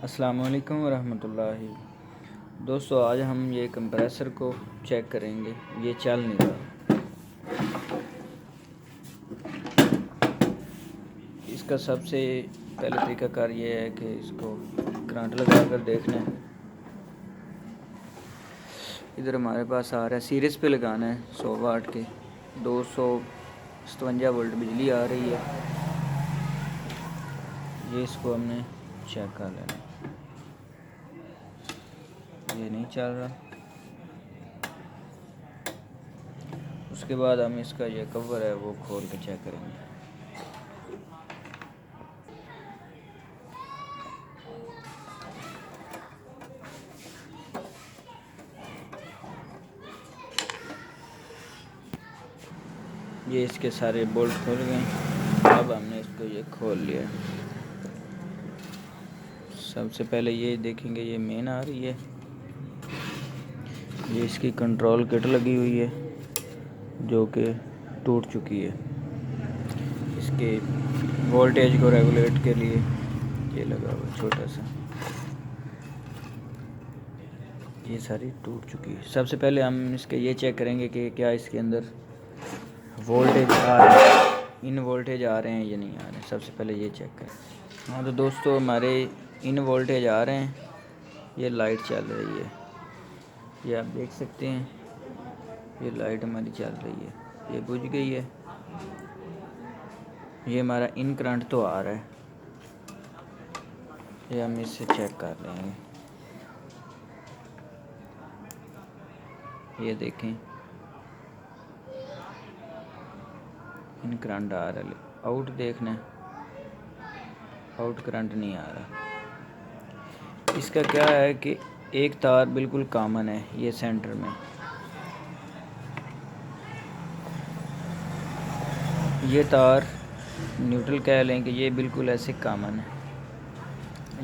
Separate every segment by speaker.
Speaker 1: السلام علیکم ورحمۃ اللہ دوستو، آج ہم یہ کمپریسر کو چیک کریں گے. یہ چل نہیں رہا. اس کا سب سے پہلے طریقہ کار یہ ہے کہ اس کو کرنٹ لگا کر دیکھنا ہے. ادھر ہمارے پاس آ رہا ہے، سیریز پہ لگانا ہے. 100 واٹ کے 257 وولٹ بجلی آ رہی ہے. یہ اس کو ہم نے چیک کر لینا. یہ نہیں چل رہا. اس کے بعد ہم اس کا یہ کور ہے وہ کھول کے چیک کریں گے. یہ اس کے سارے بولٹ کھول گئے. اب ہم نے اس کو یہ کھول لیا. سب سے پہلے یہ دیکھیں گے، یہ مین آ رہی ہے. یہ اس کی کنٹرول کٹ لگی ہوئی ہے جو کہ ٹوٹ چکی ہے. اس کے وولٹیج کو ریگولیٹ کے لیے یہ لگا ہوا چھوٹا سا. یہ ساری ٹوٹ چکی ہے. سب سے پہلے ہم اس کے یہ چیک کریں گے کہ کیا اس کے اندر وولٹیج آ رہے ہیں، ان وولٹیج آ رہے ہیں یا نہیں آ رہے ہیں. سب سے پہلے یہ چیک کریں. ہاں تو دوستو، ہمارے ان وولٹیج آ رہے ہیں. یہ لائٹ چل رہی ہے، یہ آپ دیکھ سکتے ہیں. یہ لائٹ ہماری چل رہی ہے، یہ بجھ گئی ہے. یہ ہمارا ان کرنٹ تو آ رہا ہے. یہ ہم اس سے چیک کر لیں گے. یہ دیکھیں، ان کرنٹ آ رہا ہے. آؤٹ دیکھنا ہے، آؤٹ کرنٹ نہیں آ رہا. اس کا کیا ہے کہ ایک تار بالکل کامن ہے یہ سینٹر میں. یہ تار نیوٹرل کہہ لیں کہ یہ بالکل ایسے کامن ہے.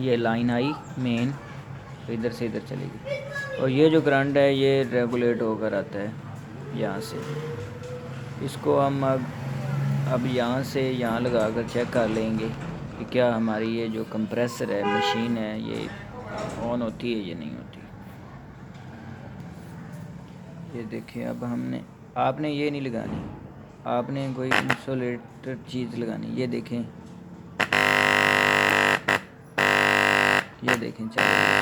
Speaker 1: یہ لائن آئی مین، ادھر سے ادھر چلے گی. اور یہ جو کرنٹ ہے یہ ریگولیٹ ہو کر آتا ہے یہاں سے. اس کو ہم اب یہاں سے یہاں لگا کر چیک کر لیں گے کہ کیا ہماری یہ جو کمپریسر ہے، مشین ہے، یہ آن ہوتی ہے یا نہیں ہوتی. یہ دیکھیں، اب آپ نے یہ نہیں لگانی، آپ نے کوئی انسولیٹر چیز لگانی. یہ دیکھیں، یہ دیکھیں چل رہی ہے.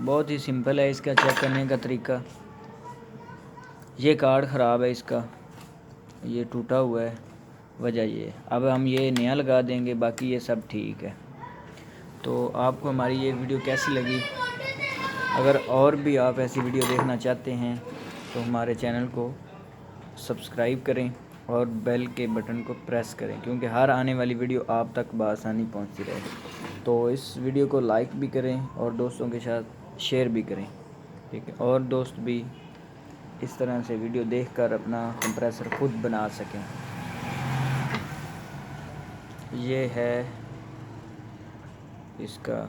Speaker 1: بہت ہی سمپل ہے اس کا چیک کرنے کا طریقہ. یہ کارڈ خراب ہے اس کا، یہ ٹوٹا ہوا ہے، وجہ یہ ہے. اب ہم یہ نیا لگا دیں گے، باقی یہ سب ٹھیک ہے. تو آپ کو ہماری یہ ویڈیو کیسی لگی؟ اگر اور بھی آپ ایسی ویڈیو دیکھنا چاہتے ہیں تو ہمارے چینل کو سبسکرائب کریں اور بیل کے بٹن کو پریس کریں، کیونکہ ہر آنے والی ویڈیو آپ تک بآسانی پہنچتی رہے. تو اس ویڈیو کو لائک بھی کریں اور دوستوں کے ساتھ شیئر بھی کریں، ٹھیک ہے؟ اور دوست بھی اس طرح سے ویڈیو دیکھ کر اپنا کمپریسر خود بنا سکیں. یہ ہے اس کا،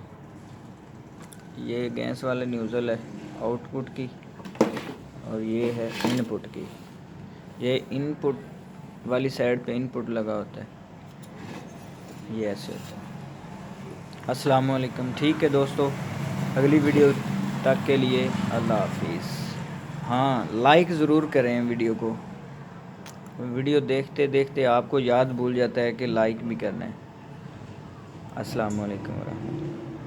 Speaker 1: یہ گیس والا نیوزل ہے آؤٹ پٹ کی، اور یہ ہے ان پٹ کی. یہ ان پٹ والی سائڈ پہ ان پٹ لگا ہوتا ہے، یہ ایسے ہوتا ہے. السلام علیکم. ٹھیک ہے دوستو، اگلی ویڈیو تک کے لیے اللہ حافظ. ہاں، لائک ضرور کریں ویڈیو کو. ویڈیو دیکھتے دیکھتے آپ کو یاد بھول جاتا ہے کہ لائک بھی کرنا ہے. السلام علیکم ورحمۃ اللہ.